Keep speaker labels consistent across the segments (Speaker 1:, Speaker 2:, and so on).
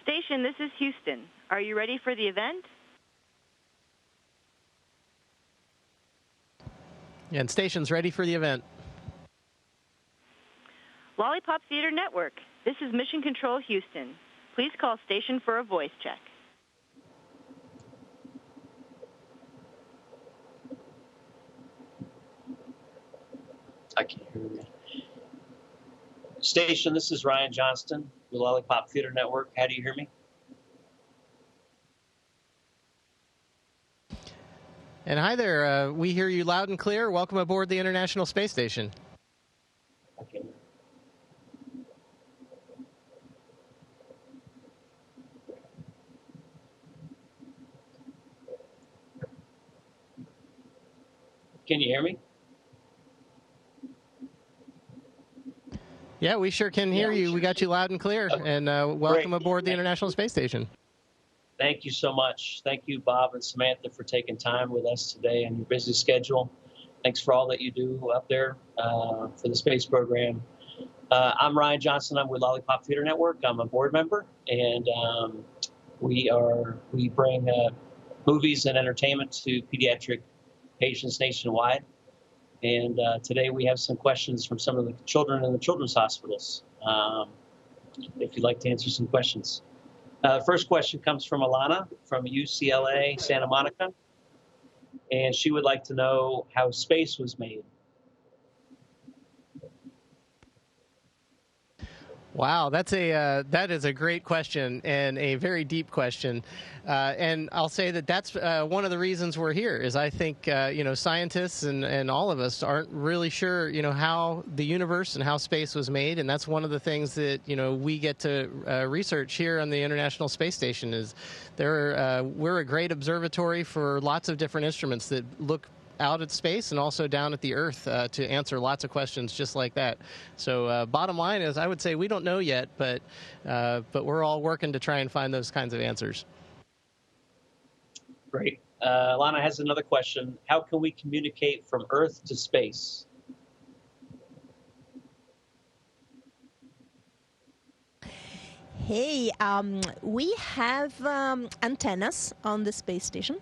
Speaker 1: Station, this is Houston. Are you ready for the event?
Speaker 2: And station's ready for the event.
Speaker 1: Lollipop Theater Network, this is Mission Control Houston. Please call station for a voice check.
Speaker 3: I can't hear you. Station, this is Ryan Johnston with Lollipop Theater Network. How do you hear me?
Speaker 2: And hi there. We hear you loud and clear. Welcome aboard the International Space Station.
Speaker 3: Okay. Can you hear me?
Speaker 2: Yeah, we sure can hear you. We got you loud and clear. And welcome aboard the International Space Station.
Speaker 3: Thank you so much. Thank you, Bob and Samantha, for taking time with us today on your busy schedule. Thanks for all that you do up there for the space program. I'm Ryan Johnson. I'm with Lollipop Theater Network. I'm a board member, and we bring movies and entertainment to pediatric patients nationwide. And today we have some questions from some of the children in the children's hospitals. If you'd like to answer some questions. First question comes from Alana from UCLA, Santa Monica. And she would like to know how space was made.
Speaker 2: Wow, that is a great question and a very deep question, and I'll say that's one of the reasons we're here. Is I think scientists and all of us aren't really sure how the universe and how space was made, and that's one of the things that we get to research here on the International Space Station. Is we're a great observatory for lots of different instruments that look out at space and also down at the Earth to answer lots of questions just like that. So bottom line is, I would say we don't know yet, but we're all working to try and find those kinds of answers.
Speaker 3: Great. Lana has another question. How can we communicate from Earth to space?
Speaker 4: Hey, we have antennas on the space station,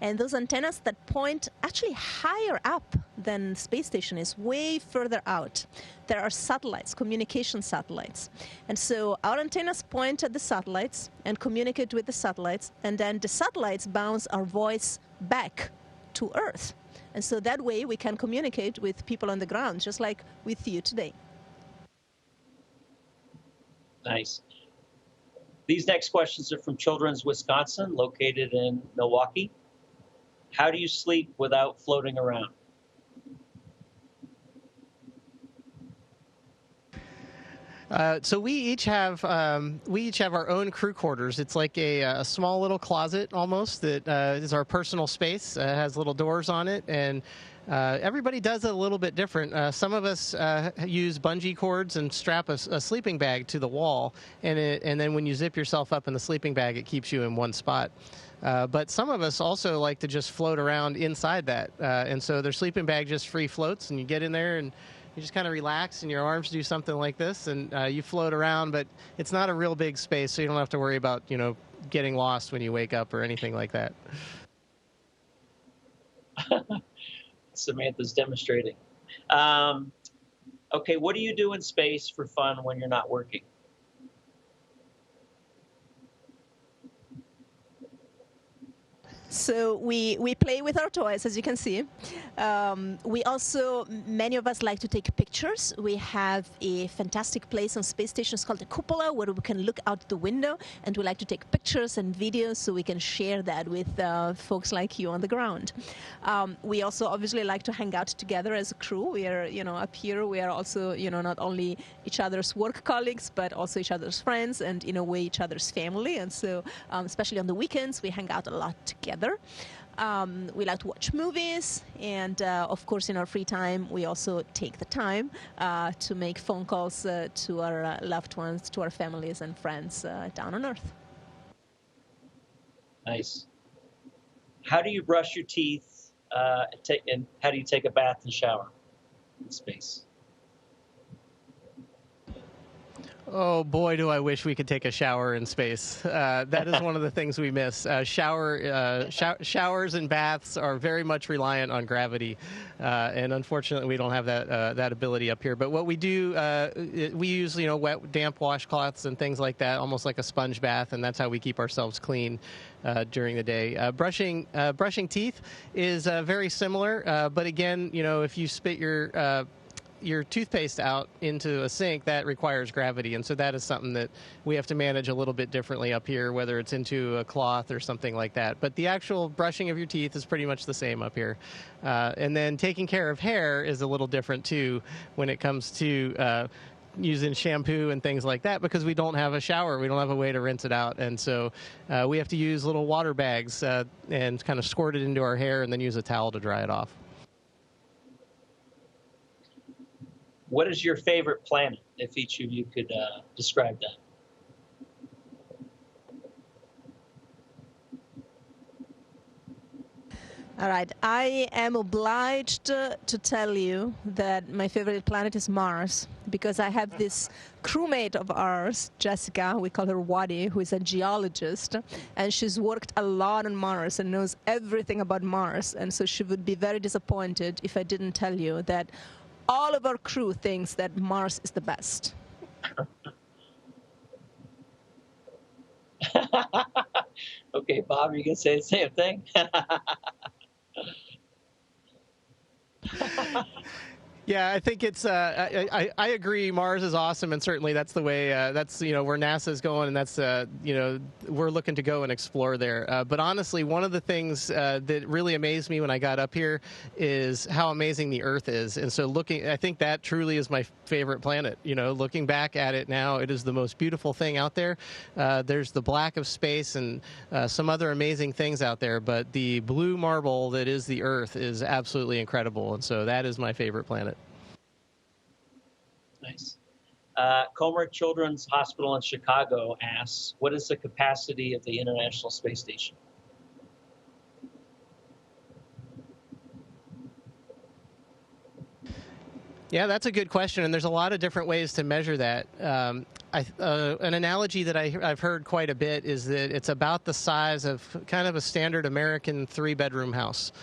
Speaker 4: and those antennas that point actually higher up than the space station is, way further out. There are satellites, communication satellites. And so our antennas point at the satellites and communicate with the satellites, and then the satellites bounce our voice back to Earth. And so that way we can communicate with people on the ground, just like with you today.
Speaker 3: Nice. These next questions are from Children's Wisconsin, located in Milwaukee. How do you sleep without floating around?
Speaker 2: So we each have our own crew quarters. It's like a small little closet almost that is our personal space. It has little doors on it, and everybody does it a little bit different. Some of us use bungee cords and strap a sleeping bag to the wall, and then when you zip yourself up in the sleeping bag, it keeps you in one spot. But some of us also like to just float around inside that, and so their sleeping bag just free floats, and you get in there and you just kind of relax, and your arms do something like this, and you float around. But it's not a real big space, so you don't have to worry about getting lost when you wake up or anything like that.
Speaker 3: Samantha's demonstrating. Okay, what do you do in space for fun when you're not working?
Speaker 4: So we play with our toys, as you can see. We also, many of us like to take pictures. We have a fantastic place on space stations called the Cupola, where we can look out the window, and we like to take pictures and videos so we can share that with folks like you on the ground. We also obviously like to hang out together as a crew. We are, up here, we are also, not only each other's work colleagues, but also each other's friends, and in a way, each other's family. And so, especially on the weekends, we hang out a lot together. We like to watch movies, and of course in our free time we also take the time to make phone calls to our loved ones, to our families and friends down on Earth.
Speaker 3: Nice. How do you brush your teeth and how do you take a bath and shower in space?
Speaker 2: Oh boy, do I wish we could take a shower in space. That is one of the things we miss. Showers and baths are very much reliant on gravity, and unfortunately, we don't have that ability up here. But what we do, we use wet, damp washcloths and things like that, almost like a sponge bath, and that's how we keep ourselves clean during the day. Brushing teeth is very similar, but again, if you spit your toothpaste out into a sink, that requires gravity, and so that is something that we have to manage a little bit differently up here, whether it's into a cloth or something like that. But the actual brushing of your teeth is pretty much the same up here. And then taking care of hair is a little different too when it comes to using shampoo and things like that, because we don't have a shower, we don't have a way to rinse it out, and so we have to use little water bags and kind of squirt it into our hair and then use a towel to dry it off.
Speaker 3: What is your favorite planet, if each of you could describe that?
Speaker 4: All right, I am obliged to tell you that my favorite planet is Mars, because I have this crewmate of ours, Jessica, we call her Wadi, who is a geologist, and she's worked a lot on Mars and knows everything about Mars, and so she would be very disappointed if I didn't tell you that all of our crew thinks that Mars is the best.
Speaker 3: Okay, Bob, are you going to say the same thing?
Speaker 2: Yeah, I think it's. I agree. Mars is awesome, and certainly that's the way. That's where NASA's going, and that's we're looking to go and explore there. But honestly, one of the things that really amazed me when I got up here is how amazing the Earth is. And so I think that truly is my favorite planet. Looking back at it now, it is the most beautiful thing out there. There's the black of space and some other amazing things out there, but the blue marble that is the Earth is absolutely incredible, and so that is my favorite planet.
Speaker 3: Nice. Comer Children's Hospital in Chicago asks, what is the capacity of the International Space Station?
Speaker 2: Yeah, that's a good question, and there's a lot of different ways to measure that. An analogy that I've heard quite a bit is that it's about the size of kind of a standard American 3-bedroom house,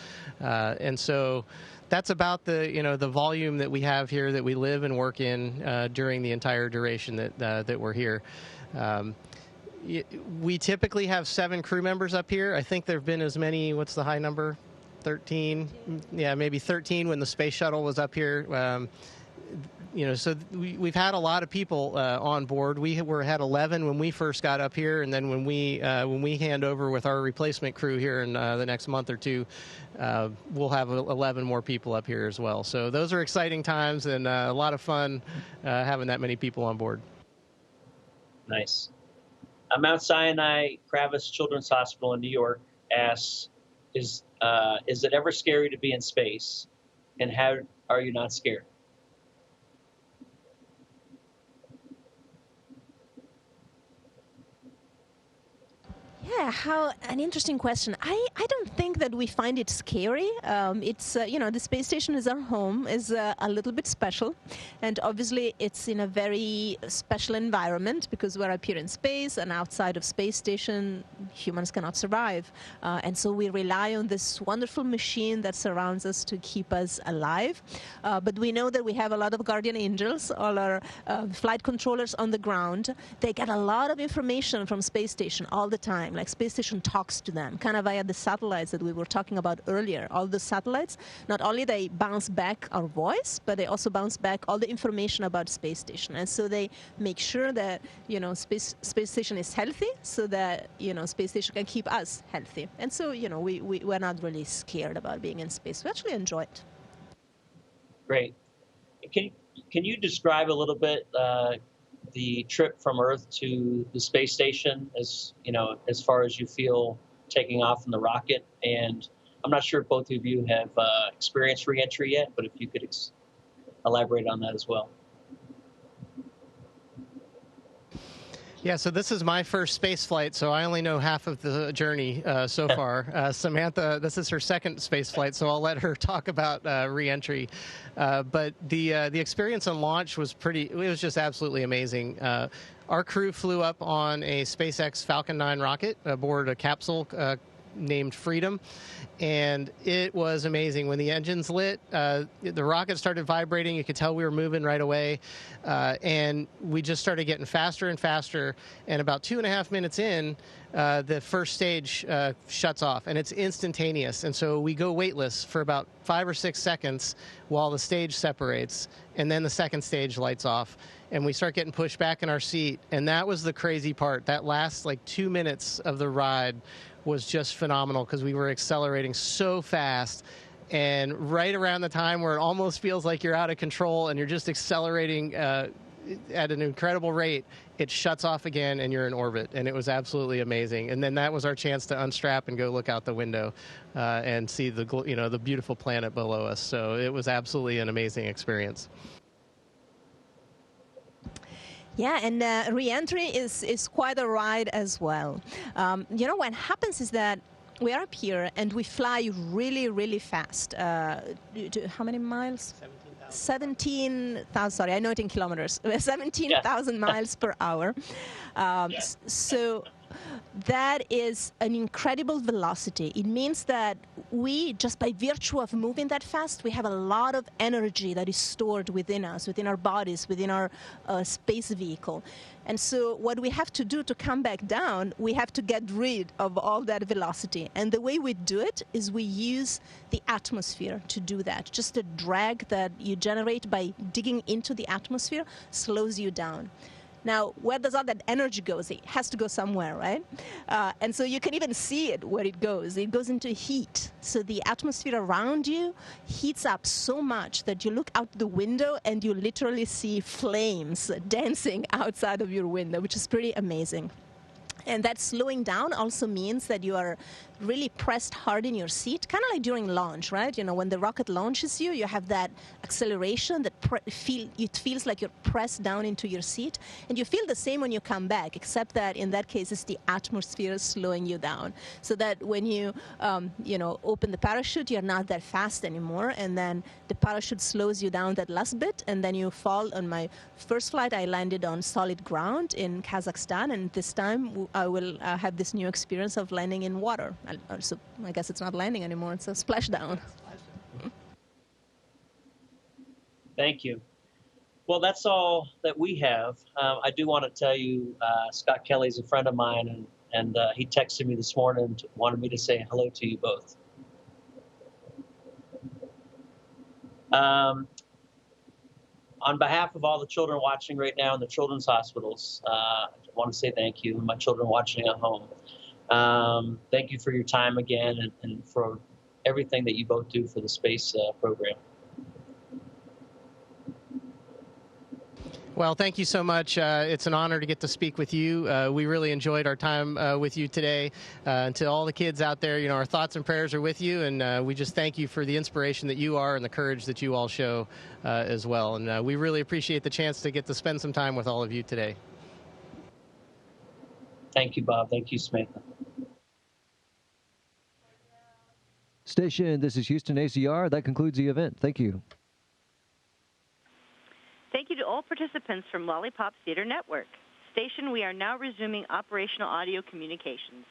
Speaker 2: and so that's about the volume that we have here, that we live and work in during the entire duration that we're here. We typically have 7 crew members up here. I think there have been as many. What's the high number? 13. Yeah, maybe 13 when the space shuttle was up here. So we've had a lot of people on board. We had 11 when we first got up here, and then when we hand over with our replacement crew here in the next month or two, we'll have 11 more people up here as well. So those are exciting times and a lot of fun having that many people on board.
Speaker 3: Nice. Mount Sinai Kravis Children's Hospital in New York asks, is it ever scary to be in space, and how are you not scared?
Speaker 4: Yeah, how an interesting question. I don't think that we find it scary. It's the space station is our home, is a little bit special, and obviously it's in a very special environment because we're up here in space, and outside of space station humans cannot survive, and so we rely on this wonderful machine that surrounds us to keep us alive. But we know that we have a lot of guardian angels, all our flight controllers on the ground. They get a lot of information from space station all the time. Like space station talks to them, kind of via the satellites that we were talking about earlier. All the satellites, not only they bounce back our voice, but they also bounce back all the information about space station. And so they make sure that, space station is healthy, so that, space station can keep us healthy. And so, we're not really scared about being in space. We actually enjoy it.
Speaker 3: Great. Can you describe a little bit the trip from Earth to the space station, as far as you feel taking off in the rocket? And I'm not sure if both of you have experienced re-entry yet, but if you could elaborate on that as well.
Speaker 2: Yeah, so this is my first space flight, so I only know half of the journey so far. Samantha, this is her second space flight, so I'll let her talk about re-entry. But the experience on launch was it was just absolutely amazing. Our crew flew up on a SpaceX Falcon 9 rocket aboard a capsule named Freedom, and it was amazing. When the engines lit, the rocket started vibrating. You could tell we were moving right away, and we just started getting faster and faster, and about 2.5 minutes in, the first stage shuts off, and it's instantaneous. And so we go weightless for about 5 or 6 seconds while the stage separates, and then the second stage lights off, and we start getting pushed back in our seat. And that was the crazy part. That last 2 minutes of the ride was just phenomenal because we were accelerating so fast, and right around the time where it almost feels like you're out of control and you're just accelerating at an incredible rate, it shuts off again and you're in orbit, and it was absolutely amazing. And then that was our chance to unstrap and go look out the window and see the beautiful planet below us. So it was absolutely an amazing experience.
Speaker 4: Yeah, and re-entry is quite a ride as well. What happens is that we are up here and we fly really, really fast. How many miles? 17,000, sorry, I know it in kilometers. 17,000 miles per hour. So that is an incredible velocity. It means that we, just by virtue of moving that fast, we have a lot of energy that is stored within us, within our bodies, within our space vehicle. And so what we have to do to come back down, we have to get rid of all that velocity. And the way we do it is we use the atmosphere to do that. Just the drag that you generate by digging into the atmosphere slows you down. Now, where does all that energy go? It has to go somewhere, right? And so you can even see it where it goes. It goes into heat. So the atmosphere around you heats up so much that you look out the window and you literally see flames dancing outside of your window, which is pretty amazing. And that slowing down also means that you are really pressed hard in your seat, kind of like during launch, right? When the rocket launches you, you have that acceleration that it feels like you're pressed down into your seat. And you feel the same when you come back, except that in that case, it's the atmosphere slowing you down. So that when you, open the parachute, you're not that fast anymore. And then the parachute slows you down that last bit. And then you fall. On my first flight, I landed on solid ground in Kazakhstan. And this time, I will have this new experience of landing in water. So I guess it's not landing anymore. It's a splashdown.
Speaker 3: Thank you. Well, that's all that we have. I do want to tell you, Scott Kelly's a friend of mine, and he texted me this morning and wanted me to say hello to you both. On behalf of all the children watching right now in the children's hospitals, I want to say thank you, and my children watching at home. Thank you for your time again and for everything that you both do for the space program.
Speaker 2: Well, thank you so much. It's an honor to get to speak with you. We really enjoyed our time with you today. And to all the kids out there, our thoughts and prayers are with you. And we just thank you for the inspiration that you are and the courage that you all show as well. And we really appreciate the chance to get to spend some time with all of you today.
Speaker 3: Thank you, Bob. Thank you, Samantha.
Speaker 5: Station, this is Houston ACR. That concludes the event. Thank you.
Speaker 1: Thank you to all participants from Lollipop Theater Network. Station, we are now resuming operational audio communications.